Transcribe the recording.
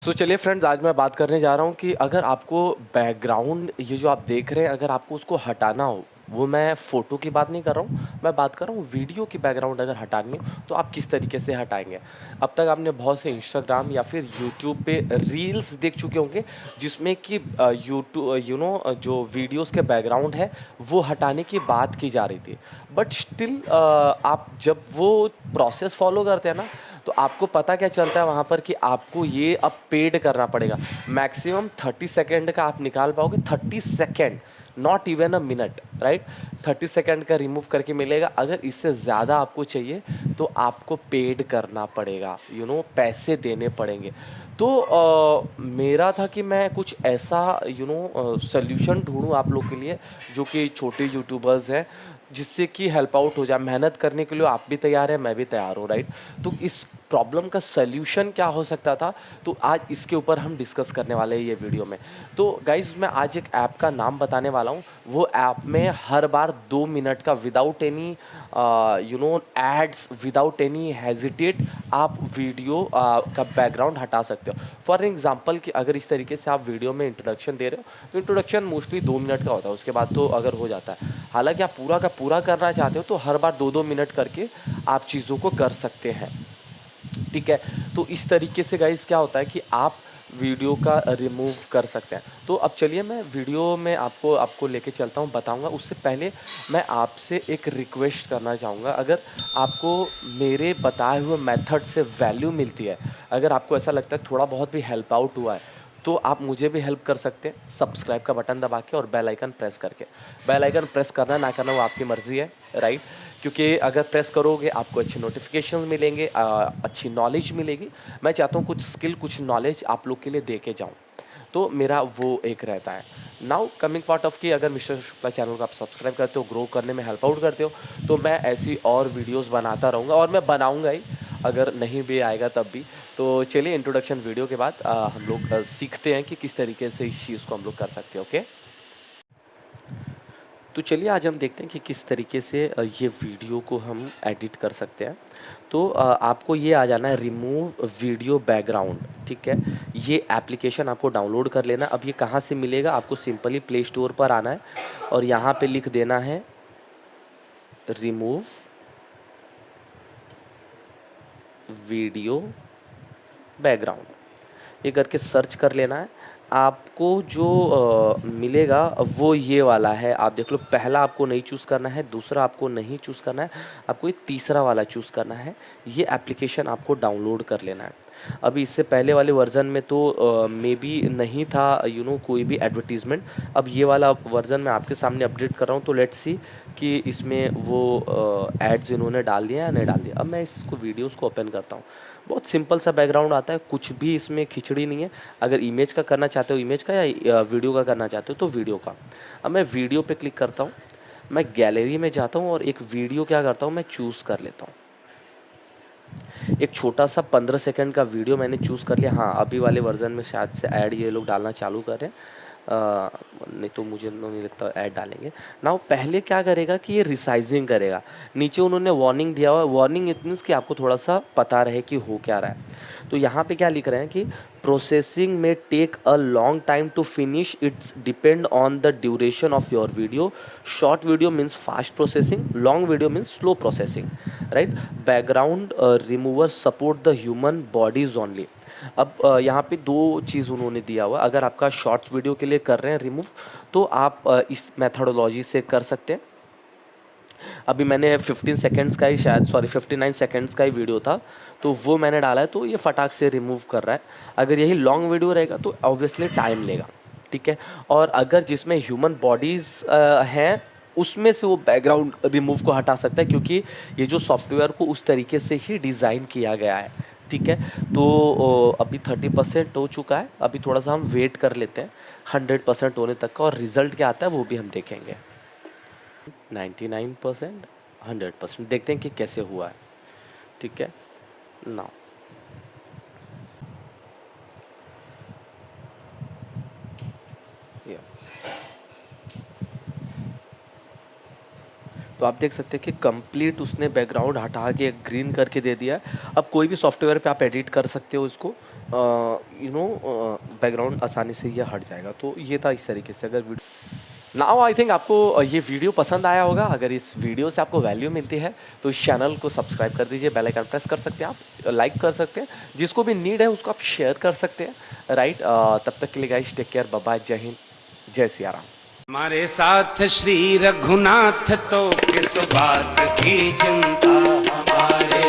तो चलिए फ्रेंड्स, आज मैं बात करने जा रहा हूँ कि अगर आपको बैकग्राउंड ये जो आप देख रहे हैं, अगर आपको उसको हटाना हो, वो मैं फ़ोटो की बात नहीं कर रहा हूँ, मैं बात कर रहा हूँ वीडियो की बैकग्राउंड अगर हटानी हो, तो आप किस तरीके से हटाएँगे। अब तक आपने बहुत से इंस्टाग्राम या फिर यूट्यूब पे रील्स देख चुके होंगे, जिसमें कि जो वीडियोज़ के बैकग्राउंड है, वो हटाने की बात की जा रही थी। बट स्टिल आप जब वो प्रोसेस फ़ॉलो करते हैं ना, तो आपको पता क्या चलता है वहाँ पर कि आपको ये अब पेड करना पड़ेगा। मैक्सिमम 30 सेकंड का आप निकाल पाओगे, 30 second, not even a minute, right? 30 second का रिमूव करके मिलेगा। अगर इससे ज़्यादा आपको चाहिए तो आपको पेड करना पड़ेगा, पैसे देने पड़ेंगे। तो मेरा था कि मैं कुछ ऐसा सॉल्यूशन ढूँढूँ आप लोग के लिए, जो कि छोटे यूट्यूबर्स हैं, जिससे कि हेल्प आउट हो जाए। मेहनत करने के लिए आप भी तैयार हैं, मैं भी तैयार हूँ, राइट? तो इस प्रॉब्लम का सॉल्यूशन क्या हो सकता था, तो आज इसके ऊपर हम डिस्कस करने वाले हैं ये वीडियो में। तो गाइज़, मैं आज एक ऐप का नाम बताने वाला हूँ। वो ऐप में हर बार 2 मिनट का without any ads, without any hesitate आप वीडियो का बैकग्राउंड हटा सकते हो। फॉर एग्जांपल कि अगर इस तरीके से आप वीडियो में इंट्रोडक्शन दे रहे हो, तो इंट्रोडक्शन मोस्टली 2 मिनट का होता है, उसके बाद तो अगर हो जाता है। हालाँकि आप पूरा का पूरा करना चाहते हो तो हर बार 2-2 मिनट करके आप चीज़ों को कर सकते हैं। ठीक है? तो इस तरीके से गाइज़ क्या होता है कि आप वीडियो का रिमूव कर सकते हैं। तो अब चलिए मैं वीडियो में आपको आपको लेके चलता हूँ, बताऊँगा। उससे पहले मैं आपसे एक रिक्वेस्ट करना चाहूँगा, अगर आपको मेरे बताए हुए मेथड से वैल्यू मिलती है, अगर आपको ऐसा लगता है थोड़ा बहुत भी हेल्प आउट हुआ है, तो आप मुझे भी हेल्प कर सकते हैं सब्सक्राइब का बटन दबा के और बेल आइकन प्रेस करके। बेल आइकन प्रेस करना ना करना वो आपकी मर्ज़ी है, राइट? क्योंकि अगर प्रेस करोगे आपको अच्छे नोटिफिकेशन मिलेंगे, अच्छी नॉलेज मिलेगी। मैं चाहता हूँ कुछ स्किल, कुछ नॉलेज आप लोग के लिए दे के जाऊँ, तो मेरा वो एक रहता है। नाउ कमिंग पार्ट ऑफ कि अगर मिस्टर शुक्ला चैनल को आप सब्सक्राइब करते हो, ग्रो करने में हेल्प आउट करते हो, तो मैं ऐसी और वीडियोस बनाता रहूँगा और मैं बनाऊँगा ही, अगर नहीं भी आएगा तब भी। तो चलिए इंट्रोडक्शन वीडियो के बाद हम लोग सीखते हैं कि किस तरीके से इस चीज़ को हम लोग कर सकते हैं, ओके? तो चलिए आज हम देखते हैं कि किस तरीके से ये वीडियो को हम एडिट कर सकते हैं। तो आपको ये आ जाना है रिमूव वीडियो बैकग्राउंड, ठीक है? ये एप्लीकेशन आपको डाउनलोड कर लेना है। अब ये कहाँ से मिलेगा? आपको सिंपली प्ले स्टोर पर आना है और यहाँ पे लिख देना है रिमूव वीडियो बैकग्राउंड, ये करके सर्च कर लेना है। आपको जो मिलेगा वो ये वाला है, आप देख लो। पहला आपको नहीं चूज़ करना है, दूसरा आपको नहीं चूज़ करना है, आपको ये तीसरा वाला चूज़ करना है। ये एप्लीकेशन आपको डाउनलोड कर लेना है। अभी इससे पहले वाले वर्ज़न में तो मे बी नहीं था कोई भी एडवर्टीज़मेंट। अब ये वाला वर्ज़न मैं आपके सामने अपडेट कर रहा हूँ, तो लेट्स सी कि इसमें वो एड्स इन्होंने डाल दिया या नहीं डाल दिया। अब मैं इसको वीडियोज़ को ओपन करता हूँ। बहुत सिंपल सा बैकग्राउंड आता है, कुछ भी इसमें खिचड़ी नहीं है। अगर इमेज का करना चाहते हो इमेज का, या वीडियो का करना चाहते हो तो वीडियो का। अब मैं वीडियो पे क्लिक करता हूँ, मैं गैलरी में जाता हूँ और एक वीडियो क्या करता हूँ, मैं चूज़ कर लेता हूँ। एक छोटा सा 15 सेकंड का वीडियो मैंने चूज़ कर लिया। हाँ, अभी वाले वर्ज़न में शायद से ऐड ये लोग डालना चालू कर रहे हैं। नहीं तो मुझे नहीं लगता ऐड डालेंगे। नाउ पहले क्या करेगा कि ये रिसाइजिंग करेगा। नीचे उन्होंने वार्निंग दिया हुआ है। वार्निंग इट मीन्स कि आपको थोड़ा-सा पता रहे कि हो क्या रहा है। तो यहाँ पे क्या लिख रहे हैं कि प्रोसेसिंग में take a long time to finish, it's depend on the duration of your video. Short video means fast processing, long video means slow processing, right? Background remover support the human bodies only. अब यहाँ पे 2 चीज़ उन्होंने दिया हुआ है। अगर आपका shorts video के लिए कर रहे हैं रिमूव, तो आप इस मेथोडोलॉजी से कर सकते हैं। अभी मैंने 15 सेकंड्स का ही, शायद सॉरी 59 सेकंड्स का ही वीडियो था, तो वो मैंने डाला है, तो ये फटाक से रिमूव कर रहा है। अगर यही लॉन्ग वीडियो रहेगा तो ऑब्वियसली टाइम लेगा, ठीक है? और अगर जिसमें ह्यूमन बॉडीज़ हैं, उसमें से वो बैकग्राउंड रिमूव को हटा सकता है, क्योंकि ये जो सॉफ्टवेयर को उस तरीके से ही डिज़ाइन किया गया है, ठीक है? तो अभी 30% हो चुका है, अभी थोड़ा-सा हम वेट कर लेते हैं 100% होने तक का, और रिज़ल्ट क्या आता है वो भी हम देखेंगे। 99%, 100% देखते हैं कि कैसे हुआ है, ठीक है? नाउ या तो आप देख सकते हैं कि कंप्लीट उसने बैकग्राउंड हटा के ग्रीन करके दे दिया है। अब कोई भी सॉफ्टवेयर पे आप एडिट कर सकते हो इसको, बैकग्राउंड आसानी से ये हट जाएगा। तो ये था इस तरीके से। अगर नाउ आई थिंक आपको ये वीडियो पसंद आया होगा। अगर इस वीडियो से आपको वैल्यू मिलती है तो इस चैनल को सब्सक्राइब कर दीजिए, बेल आइकन प्रेस कर सकते हैं, आप लाइक कर सकते हैं, जिसको भी नीड है उसको आप शेयर कर सकते हैं, राइट। तब तक के लिए guys take care, bye bye, जय हिंद, जय सिया राम। हमारे साथ श्री रघुनाथ तो किस बात की चिंता।